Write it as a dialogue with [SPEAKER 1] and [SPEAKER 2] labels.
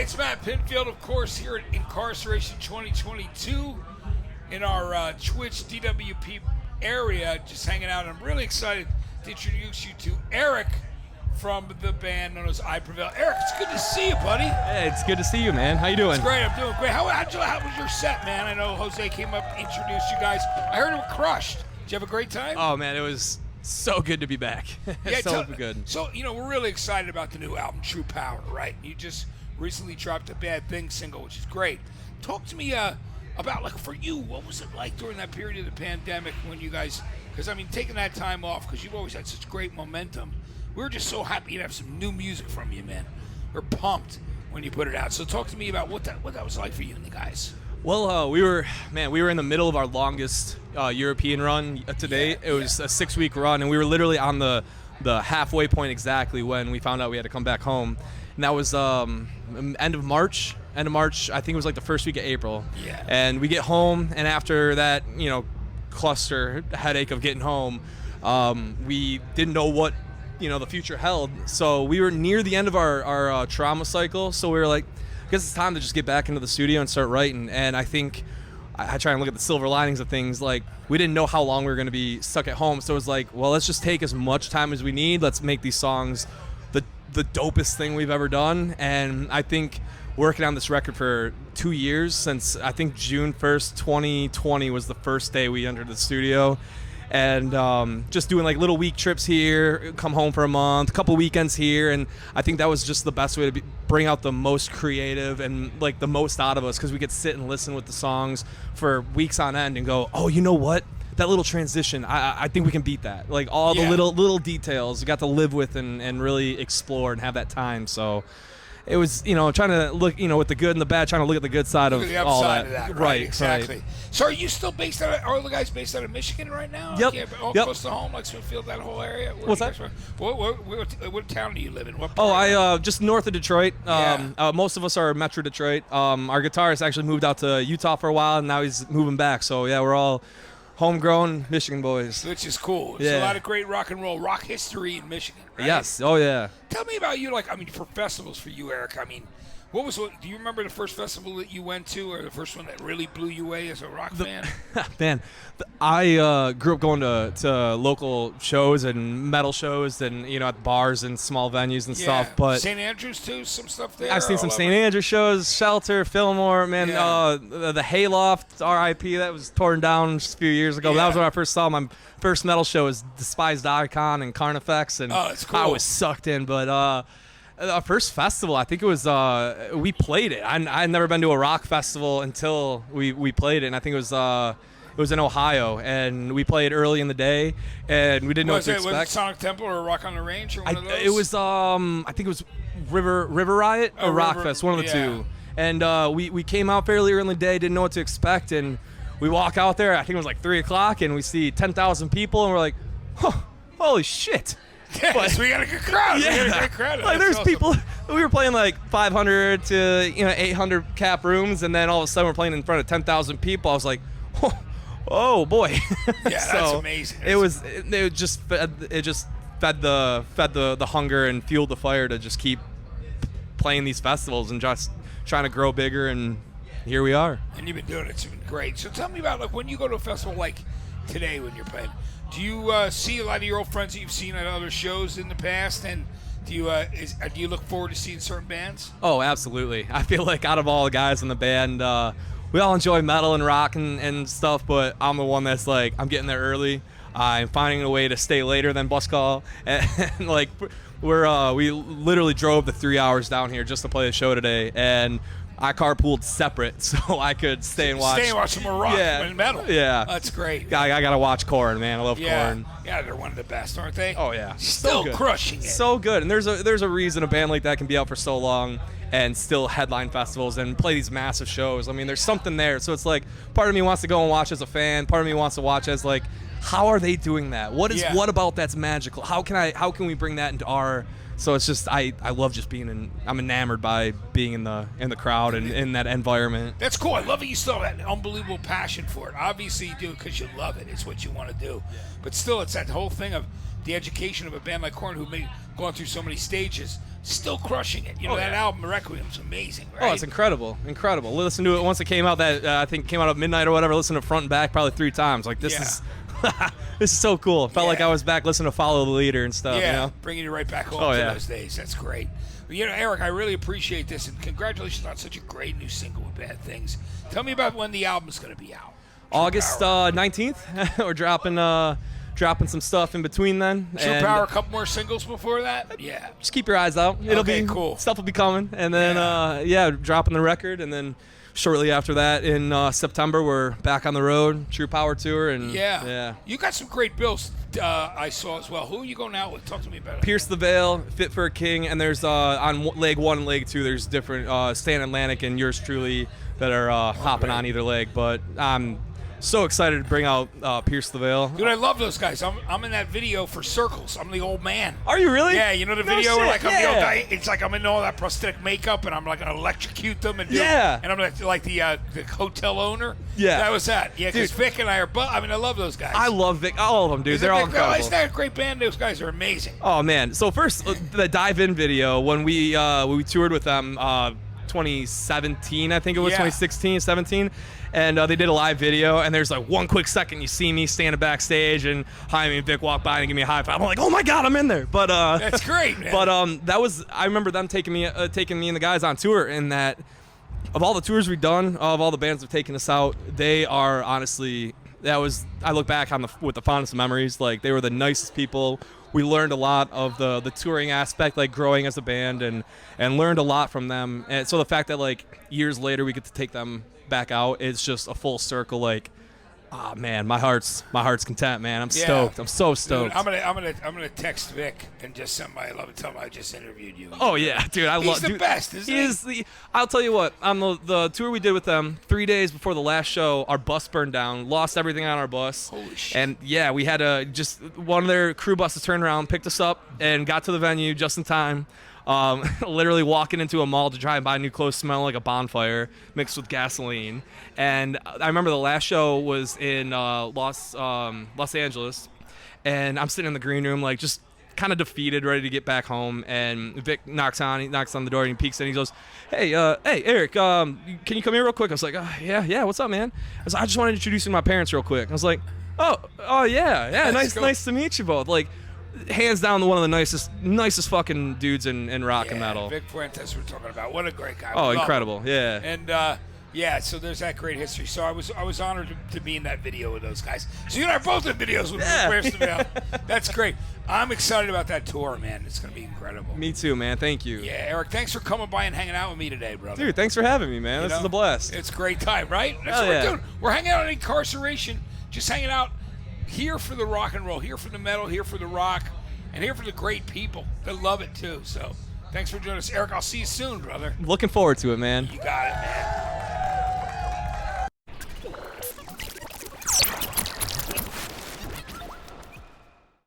[SPEAKER 1] Hey, it's Matt Pinfield, of course, here at Inkcarceration 2022 in our Twitch DWP area, just hanging out. I'm really excited to introduce you to Eric from the band known as Prevail. Eric, it's good to see you, buddy.
[SPEAKER 2] Hey, it's good to see you, man. How you doing?
[SPEAKER 1] It's great. I'm doing great. How was your set, man? I know Jose came up, introduced you guys. I heard it was crushed. Did you have a great time?
[SPEAKER 2] Oh, man, it was so good to be back.
[SPEAKER 1] Yeah,
[SPEAKER 2] so good.
[SPEAKER 1] So, we're really excited about the new album, True Power, right? You just recently dropped a Bad Thing single, which is great. Talk to me about, like, for you, what was it like during that period of the pandemic when you guys, because, taking that time off, because you've always had such great momentum. We were just so happy to have some new music from you, man. We're pumped when you put it out. So talk to me about what that was like for you and the guys.
[SPEAKER 2] Well, we were in the middle of our longest European run to date. It was a 6-week run, and we were literally on the halfway point exactly when we found out we had to come back home. And that was end of March. I think it was like the first week of April.
[SPEAKER 1] Yeah.
[SPEAKER 2] And we get home, and after that, cluster headache of getting home, we didn't know what the future held. So we were near the end of our trauma cycle. So we were like, I guess it's time to just get back into the studio and start writing. And I think I try and look at the silver linings of things. Like, we didn't know how long we were going to be stuck at home. So it was like, well, let's just take as much time as we need. Let's make these songs the dopest thing we've ever done. And I think working on this record for 2 years, since I think June 1st, 2020 was the first day we entered the studio. And just doing like little week trips here, come home for a month, a couple weekends here, and I think that was just the best way to bring out the most creative and like the most out of us, because we could sit and listen with the songs for weeks on end and go, oh, you know what? That little transition, I think we can beat that. Like all the little details we got to live with and really explore and have that time. So it was, trying to look, with the good and the bad, trying to look at the good side of all that.
[SPEAKER 1] Of that.
[SPEAKER 2] Right,
[SPEAKER 1] exactly.
[SPEAKER 2] Right.
[SPEAKER 1] So are you still based out of, are the guys based out of Michigan right now?
[SPEAKER 2] Yep.
[SPEAKER 1] Yeah, all
[SPEAKER 2] Yep.
[SPEAKER 1] close to home, like Smithfield, that whole area?
[SPEAKER 2] What's that?
[SPEAKER 1] What town do you live in? What
[SPEAKER 2] Oh,
[SPEAKER 1] part?
[SPEAKER 2] I just north of Detroit. Most of us are Metro Detroit. Our guitarist actually moved out to Utah for a while, and now he's moving back. So, yeah, we're all homegrown Michigan boys.
[SPEAKER 1] Which is cool. There's a lot of great rock history in Michigan, right?
[SPEAKER 2] Yes. Oh, yeah.
[SPEAKER 1] Tell me about you, for festivals for you, Eric. Do you remember the first festival that you went to, or the first one that really blew you away as a rock fan?
[SPEAKER 2] Man, I grew up going to local shows and metal shows and, at bars and small venues and stuff. But
[SPEAKER 1] St. Andrews, too, some stuff there?
[SPEAKER 2] I've seen some St. Andrews shows, Shelter, Fillmore, man. The Hayloft, R.I.P., that was torn down just a few years ago. That was when I first saw my first metal show was Despised Icon and Carnifex. And
[SPEAKER 1] that's cool.
[SPEAKER 2] I was sucked in, but... our first festival, I think it was, we played it. I'd never been to a rock festival until we played it, and I think it was in Ohio, and we played early in the day, and we didn't know what to expect.
[SPEAKER 1] Was it Sonic Temple or Rock on the Range or one of those?
[SPEAKER 2] It was, I think it was River Riot or Rockfest, one of the two. And we came out fairly early in the day, didn't know what to expect, and we walk out there, I think it was like 3 o'clock, and we see 10,000 people, and we're like, holy shit.
[SPEAKER 1] Yes, we got a good crowd.
[SPEAKER 2] Yeah.
[SPEAKER 1] We got a great crowd.
[SPEAKER 2] Like, there's people. We were playing like 500 to 800 cap rooms, and then all of a sudden we're playing in front of 10,000 people. I was like, oh boy.
[SPEAKER 1] Yeah, that's amazing.
[SPEAKER 2] It just fed the hunger and fueled the fire to just keep playing these festivals and just trying to grow bigger, and here we are.
[SPEAKER 1] And you've been doing it. It's been great. So tell me about when you go to a festival like today when you're playing. Do you see a lot of your old friends that you've seen at other shows in the past, and do you look forward to seeing certain bands?
[SPEAKER 2] Oh, absolutely. I feel like out of all the guys in the band, we all enjoy metal and rock and stuff, but I'm the one that's like, I'm getting there early. I'm finding a way to stay later than bus call, and like we literally drove the 3 hours down here just to play the show today, and I carpooled separate so I could stay and watch
[SPEAKER 1] some more rock and metal.
[SPEAKER 2] Yeah.
[SPEAKER 1] That's great.
[SPEAKER 2] I got to watch Korn, man. I love Korn.
[SPEAKER 1] Yeah, they're one of the best, aren't they?
[SPEAKER 2] Oh, yeah.
[SPEAKER 1] Still
[SPEAKER 2] so
[SPEAKER 1] crushing it.
[SPEAKER 2] So good. And there's a reason a band like that can be out for so long and still headline festivals and play these massive shows. There's something there. So it's like part of me wants to go and watch as a fan. Part of me wants to watch as like, how are they doing that? What about that's magical? How can we bring that into our... So it's just I love just being I'm enamored by being in the crowd and in that environment.
[SPEAKER 1] That's cool. I love that you still have that unbelievable passion for it. Obviously you do it because you love it. It's what you want to do. But still, it's that whole thing of the education of a band like Korn who may gone through so many stages. still crushing it. You know, that album Requiem's amazing, right?
[SPEAKER 2] Oh, it's incredible, incredible. Listen to it once it came out. That I think came out at midnight or whatever. Listen to front and back probably 3 times. Like this is. This is so cool. It felt like I was back listening to Follow the Leader and stuff.
[SPEAKER 1] Yeah,
[SPEAKER 2] you know?
[SPEAKER 1] bringing you right back home to those days. That's great. Well, you know, Eric, I really appreciate this, and congratulations on such a great new single with Bad Things. Tell me about when the album's going to be out.
[SPEAKER 2] August 19th. We're dropping some stuff in between then.
[SPEAKER 1] True Power, a couple more singles before that? Yeah.
[SPEAKER 2] Just keep your eyes out. It'll be
[SPEAKER 1] cool.
[SPEAKER 2] Stuff will be coming. And then, dropping the record, and then shortly after that, in September, we're back on the road, True Power tour, and
[SPEAKER 1] you got some great bills I saw as well. Who are you going out with? Talk to me about it.
[SPEAKER 2] Pierce the Veil, Fit for a King, and there's on leg 1 and leg 2, there's different Stan Atlantic and Yours Truly that are hopping on either leg. But I'm so excited to bring out Pierce the Veil.
[SPEAKER 1] Dude, I love those guys. I'm in that video for Circles. I'm the old man.
[SPEAKER 2] Are you really?
[SPEAKER 1] Yeah, you know the video where like I'm the old guy. It's like I'm in all that prosthetic makeup and I'm like gonna electrocute them and and I'm like the hotel owner.
[SPEAKER 2] Yeah,
[SPEAKER 1] that was that. Yeah, because Vic and I are. I mean, I love those guys.
[SPEAKER 2] I love Vic. All of them, dude. They're all incredible.
[SPEAKER 1] Isn't that a great band? Those guys are amazing.
[SPEAKER 2] Oh man. So first, the Dive In video when we toured with them. 2017, I think it was 2016, 17, and they did a live video. And there's like 1 quick second you see me standing backstage, and Jaime and Vic walk by and give me a high five. I'm like, oh my god, I'm in there. But
[SPEAKER 1] that's great, man.
[SPEAKER 2] But that was I remember them taking me and the guys on tour. And that of all the tours we've done, of all the bands that have taken us out, they are honestly I look back on with the fondest of memories. Like they were the nicest people. We learned a lot of the touring aspect, like growing as a band, and learned a lot from them. And so the fact that like years later we get to take them back out, it's just a full circle. Like, oh man, my heart's content, man. I'm stoked. I'm so stoked.
[SPEAKER 1] Dude, I'm gonna text Vic and just send my love and tell him I just interviewed you.
[SPEAKER 2] Oh yeah, dude,
[SPEAKER 1] He's the best, isn't he?
[SPEAKER 2] I'll tell you what. On the tour we did with them, 3 days before the last show, our bus burned down, lost everything on our bus.
[SPEAKER 1] Holy shit!
[SPEAKER 2] And yeah, we had just one of their crew buses turned around, picked us up, and got to the venue just in time. Literally walking into a mall to try and buy new clothes, smelling like a bonfire mixed with gasoline. And I remember the last show was in Los Angeles, and I'm sitting in the green room like just kind of defeated, ready to get back home. And Vic knocks on the door and he peeks in. He goes, hey Eric, can you come here real quick? I was like, yeah, what's up, man? I just wanted to introduce you to my parents real quick. I was like, oh yeah, nice to meet you both. Like, hands down one of the nicest fucking dudes in rock and metal.
[SPEAKER 1] Vic Fuentes we're talking about. What a great guy.
[SPEAKER 2] Oh, incredible. Yeah.
[SPEAKER 1] And so there's that great history. So I was honored to be in that video with those guys. So you and I are both in videos with Pierce the Veil. That's great. I'm excited about that tour, man. It's going to be incredible.
[SPEAKER 2] Me too, man. Thank you.
[SPEAKER 1] Yeah, Eric, thanks for coming by and hanging out with me today, brother.
[SPEAKER 2] Dude, thanks for having me, man. This is a blast.
[SPEAKER 1] It's a great time, right? That's what we're doing. We're hanging out in Inkcarceration, just hanging out here for the rock and roll, here for the metal, here for the rock, and here for the great people that love it too. So thanks for joining us, Eric. I'll see you soon, brother.
[SPEAKER 2] Looking forward to it, man.
[SPEAKER 1] You got it, man.